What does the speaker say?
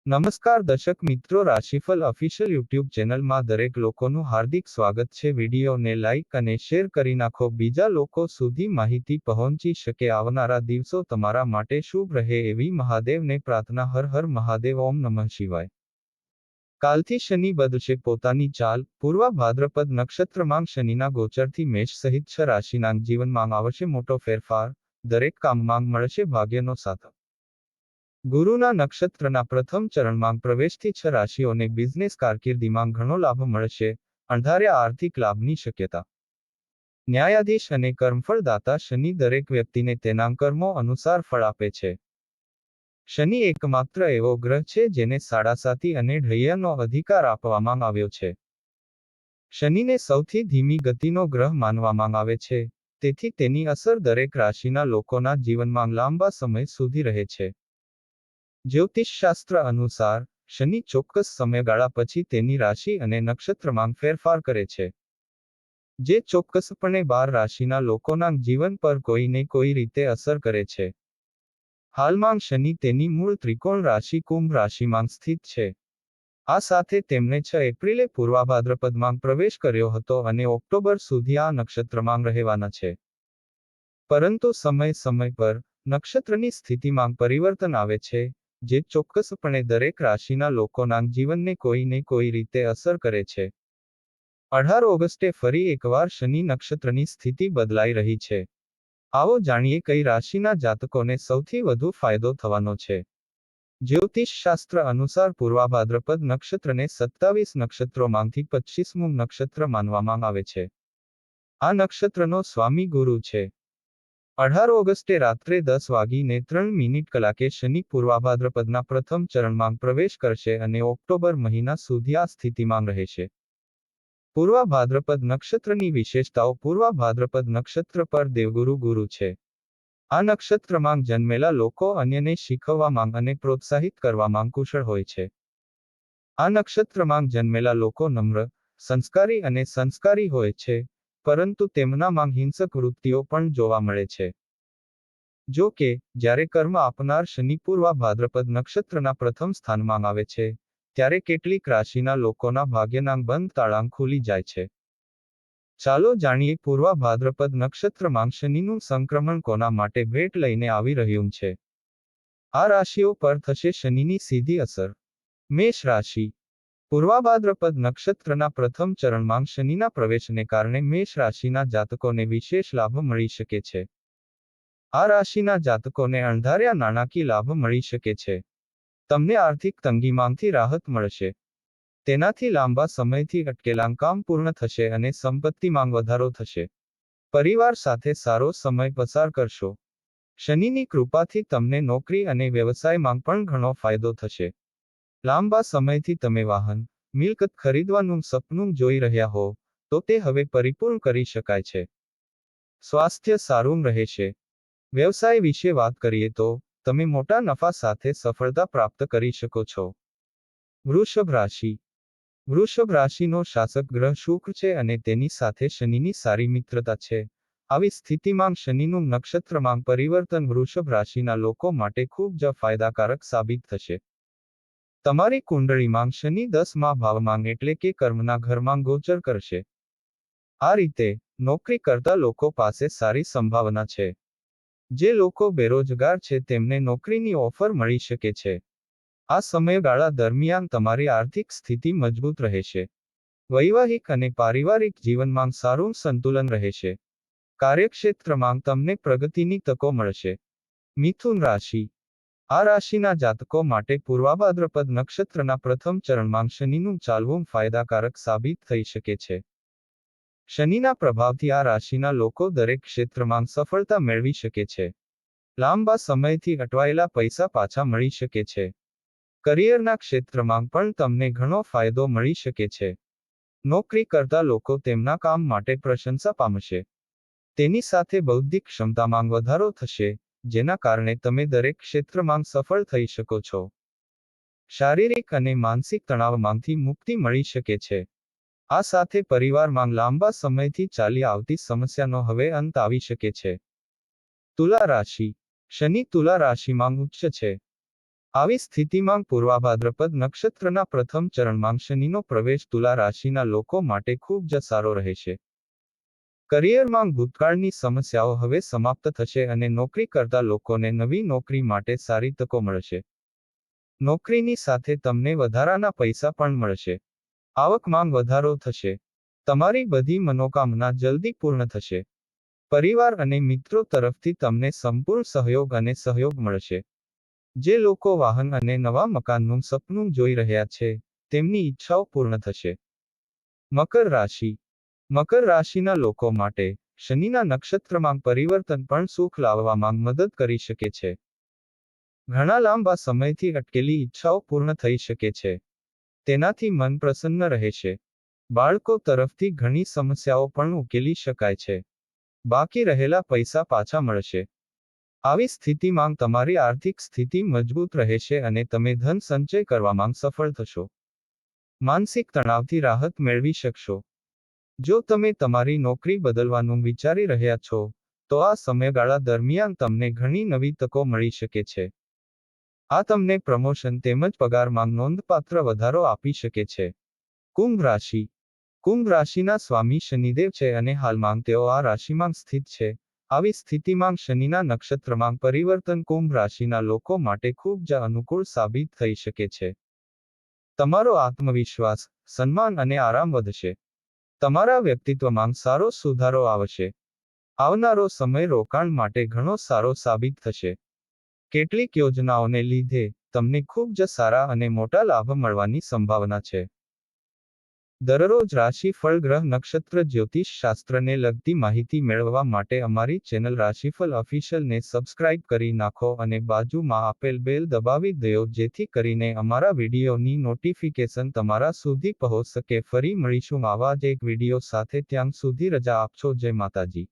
નમસ્કાર દર્શક મિત્રો, રાશિફળ ઓફિશિયલ યુટ્યુબ ચેનલમાં દરેક લોકોનું હાર્દિક સ્વાગત છે। વિડીયોને લાઇક અને શેર કરી નાખો, બીજા લોકો સુધી માહિતી પહોંચી શકે। આવનારા દિવસો તમારા માટે શુભ રહે એવી મહાદેવને પ્રાર્થના। હર હર મહાદેવ, ઓમ નમઃ શિવાય। કાલથી શનિ બદલશે પોતાની ચાલ। પૂર્વ ભાદ્રપદ નક્ષત્રમાં શનિના ગોચરથી મેષ સહિત 6 રાશિના જીવનમાં આવશે મોટો ફેરફાર। દરેક કામમાં મળશે ભાગ્યનો સાથ। ગુરુના નક્ષત્રના પ્રથમ ચરણમાં પ્રવેશથી 6 રાશિઓને બિઝનેસ કારકિર્દીમાં ઘણો લાભ મળશે। અણધાર્યા આર્થિક લાભની શક્યતા। ન્યાયાધીશ અને કર્મફળદાતા શનિ દરેક વ્યક્તિને તેના કર્મો અનુસાર ફળ આપે છે। શનિ એકમાત્ર એવો ગ્રહ છે જેને સાડાસાતી અને ઢૈયાનો અધિકાર આપવામાં આવ્યો છે। શનિને સૌથી ધીમી ગતિનો ગ્રહ માનવામાં આવે છે, તેથી તેની અસર દરેક રાશિના લોકોના જીવનમાં લાંબા સમય સુધી રહે છે। જ્યોતિષશાસ્ત્ર અનુસાર શનિ ચોક્કસ સમયગાળા પછી તેની રાશિ અને નક્ષત્રમાં ફેરફાર કરે છે, જે ચોક્કસપણે 12 રાશિના લોકોના જીવન પર કોઈને કોઈ રીતે અસર કરે છે। હાલમાં શનિ તેની મૂળ ત્રિકોણ રાશિ કુંભ રાશિમાં સ્થિત છે। આ સાથે તેમણે 6 એપ્રિલે પૂર્વભાદ્રપદમાં પ્રવેશ કર્યો હતો અને ઓક્ટોબર સુધી આ નક્ષત્રમાં રહેવાના છે। પરંતુ સમય પર નક્ષત્રની સ્થિતિમાં પરિવર્તન આવે છે, જે ચોક્કસપણે દરેક રાશિના લોકોના જીવનને કોઈને કોઈ રીતે અસર કરે છે। 18 ઓગસ્ટે ફરી એકવાર શનિ નક્ષત્રની સ્થિતિ બદલાઈ રહી છે। આવો જાણીએ કઈ રાશિના જાતકોને સૌથી વધુ ફાયદો થવાનો છે। જ્યોતિષશાસ્ત્ર અનુસાર પૂર્વભાદ્રપદ નક્ષત્રને 27 નક્ષત્રોમાંથી 25મું નક્ષત્ર માનવામાં આવે છે। આ નક્ષત્રનો સ્વામી ગુરુ છે। 18 ઓગસ્ટે રાત્રે 10:03 શનિ પૂર્વભાદ્રપદના પ્રથમ ચરણમાં પ્રવેશ કરશે અને ઓક્ટોબર મહિના સુધી આ સ્થિતિમાં રહેશે। પૂર્વભાદ્રપદ નક્ષત્રની વિશેષતાઓ। પૂર્વભાદ્રપદ નક્ષત્ર પર દેવગુરુ ગુરુ છે। આ નક્ષત્રમાં જન્મેલા લોકો અન્યને શીખવવામાં અને પ્રોત્સાહિત કરવામાં કુશળ હોય છે। આ નક્ષત્રમાં જન્મેલા લોકો નમ્ર, સંસ્કારી અને સંસ્કારી હોય છે, પરંતુ તેમનામાં હિંસક વૃત્તિઓ પણ જોવા મળે છે। જો કે, જ્યારે કર્મ આપનાર શનિ પૂર્વભાદ્રપદ નક્ષત્રના પ્રથમ સ્થાનમાં આવે છે, ત્યારે કેટલીક રાશિના લોકોના ભાગ્યના બંધ તાળાં ખુલી જાય છે। ચાલો જાણીએ પૂર્વભાદ્રપદ નક્ષત્રમાં શનિનું સંક્રમણ કોના માટે ભેટ લઈને આવી રહ્યું છે। આ રાશિઓ પર થશે શનિની સીધી અસર। મેષ રાશિ। પૂર્વભાદ્રપદ નક્ષત્રના પ્રથમ ચરણમાં શનિના પ્રવેશને કારણે મેષ રાશિના જાતકોને વિશેષ લાભ મળી શકે છે। આ રાશિના જાતકોને અણધાર્યા નાણાકીય લાભ મળી શકે છે। તમને આર્થિક તંગીમાંથી રાહત મળશે। તેનાથી લાંબા સમયથી અટકેલા કામ પૂર્ણ થશે અને સંપત્તિમાં વધારો થશે। પરિવાર સાથે સારો સમય પસાર કરશો। શનિની કૃપાથી તમને નોકરી અને વ્યવસાયમાં પણ ઘણો ફાયદો થશે। લાંબા સમયથી તમે વાહન, મિલકત ખરીદવાનું સપનું જોઈ રહ્યા હો, તો તે હવે પરિપૂર્ણ કરી શકાય છે। સ્વાસ્થ્ય સારું રહેશે। વ્યવસાય વિશે વાત કરીએ તો તમે મોટા નફા સાથે સફળતા પ્રાપ્ત કરી શકો છો। વૃષભ રાશિ। વૃષભ રાશિનો શાસક ગ્રહ શુક્ર છે અને તેની સાથે શનિની સારી મિત્રતા છે। આવી સ્થિતિમાં શનિનું નક્ષત્રમાં પરિવર્તન વૃષભ રાશિના લોકો માટે ખૂબ જ ફાયદાકારક સાબિત થશે। તમારી કુંડળીમાં શનિ 10મા ભાવમાં એટલે કે કર્મના ઘરમાં ગોચર કરશે। આ રીતે નોકરી કરતા લોકો પાસે સારી સંભાવના છે। જે લોકો બેરોજગાર છે તેમને નોકરીની ઓફર મળી શકે છે। આ સમયગાળા દરમિયાન તમારી આર્થિક સ્થિતિ મજબૂત રહેશે। વૈવાહિક અને પારિવારિક જીવનમાં સારું સંતુલન રહેશે। કાર્યક્ષેત્રમાં તમને પ્રગતિની તકો મળશે। મિથુન રાશિ। આ રાશિના જાતકો માટે પૂર્વભાદ્રપદ નક્ષત્રના પ્રથમ ચરણમાં શનિનું ચાલવું ફાયદાકારક સાબિત થઈ શકે છે। શનિના પ્રભાવથી આ રાશિના લોકો દરેક ક્ષેત્રમાં સફળતા મેળવી શકે છે। લાંબા સમયથી અટવાયેલા પૈસા પાછા મળી શકે છે। કરિયરના ક્ષેત્રમાં પણ તમને ઘણો ફાયદો મળી શકે છે। નોકરી કરતા લોકો તેમના કામ માટે પ્રશંસા પામશે। તેની સાથે બૌદ્ધિક ક્ષમતામાં વધારો થશે, જેના કારણે તમે દરેક ક્ષેત્રમાં સફળ થઈ શકો છો। શારીરિક અને માનસિક તણાવમાંથી મુક્તિ મળી શકે છે। આ સાથે પરિવારમાં લાંબા સમયથી ચાલી આવતી સમસ્યાનો હવે અંત આવી શકે છે। તુલા રાશિ। શનિ તુલા રાશિમાં ઉચ્ચ છે। આવી સ્થિતિમાં પૂર્વાભાદ્રપદ નક્ષત્રના પ્રથમ ચરણમાં શનિનો પ્રવેશ તુલા રાશિના લોકો માટે ખૂબ જ સારો રહેશે. કરિયરમાં ભૂતકાળની સમસ્યાઓ હવે સમાપ્ત થશે અને નોકરી કરતા લોકોને નવી નોકરી માટે સારી તકો મળશે. નોકરીની સાથે તમને વધારાના પૈસા પણ મળશે. આવકમાં વધારો થશે. તમારી બધી મનોકામના જલ્દી પૂર્ણ થશે. પરિવાર અને મિત્રો તરફથી તમને સંપૂર્ણ સહયોગ અને સહયોગ મળશે. જે લોકો વાહન અને નવા મકાનનું સપનું જોઈ રહ્યા છે, તેમની ઈચ્છાઓ પૂર્ણ થશે. મકર રાશિ. મકર રાશિના લોકો માટે શનિના નક્ષત્રમાં પરિવર્તન પણ સુખ લાવવામાં મદદ કરી શકે છે. ઘણા લાંબા સમયથી અટકેલી ઈચ્છાઓ પૂર્ણ થઈ શકે છે. તેનાથી મન પ્રસન્ન રહેશે. બાળકો તરફથી ઘણી સમસ્યાઓ પણ ઉકેલી શકાય છે. બાકી રહેલા પૈસા પાછા મળશે. આવી સ્થિતિમાં તમારી આર્થિક સ્થિતિ મજબૂત રહેશે અને તમે ધન સંચય કરવામાં સફળ થશો. માનસિક તણાવથી રાહત મેળવી શકશો. જો તમે તમારી નોકરી બદલવાનું વિચારી રહ્યા છો, તો આ સમયગાળા દરમિયાન તમને ઘણી નવી તકો મળી શકે છે. આ તમને પ્રમોશન તેમજ પગારમાં નોંધપાત્ર વધારો આપી શકે છે. કુંભ રાશિ. કુંભ રાશિના સ્વામી શનિદેવ છે અને હાલમાં તેઓ આ રાશિમાં સ્થિત છે. આવી સ્થિતિમાં શનિના નક્ષત્રમાં પરિવર્તન કુંભ રાશિના લોકો માટે ખૂબ જ અનુકૂળ સાબિત થઈ શકે છે. તમારો આત્મવિશ્વાસ, સન્માન અને આરામ વધશે. તમારા વ્યક્તિત્વમાં સારો સુધારો આવશે. આવનારો સમય રોકાણ માટે ઘણો સારો સાબિત થશે. કેટલીક યોજનાઓને લીધે તમને ખૂબ જ સારા અને મોટા લાભ મળવાની સંભાવના છે. દરરોજ રાશિફળ ગ્રહ નક્ષત્ર જ્યોતિષ શાસ્ત્રને લગતી માહિતી મેળવવા માટે અમારી ચેનલ રાશિફળ ઓફિશિયલને સબસ્ક્રાઇબ કરી નાખો અને બાજુમાં આપેલ બેલ દબાવી દો જેથી કરીને અમારા વિડીયોની નોટિફિકેશન તમારા સુધી પહોંચ શકે. ફરી મળીશું આવા જ એક વિડીયો સાથે. ત્યાં સુધી રજા આપશો. જય માતાજી.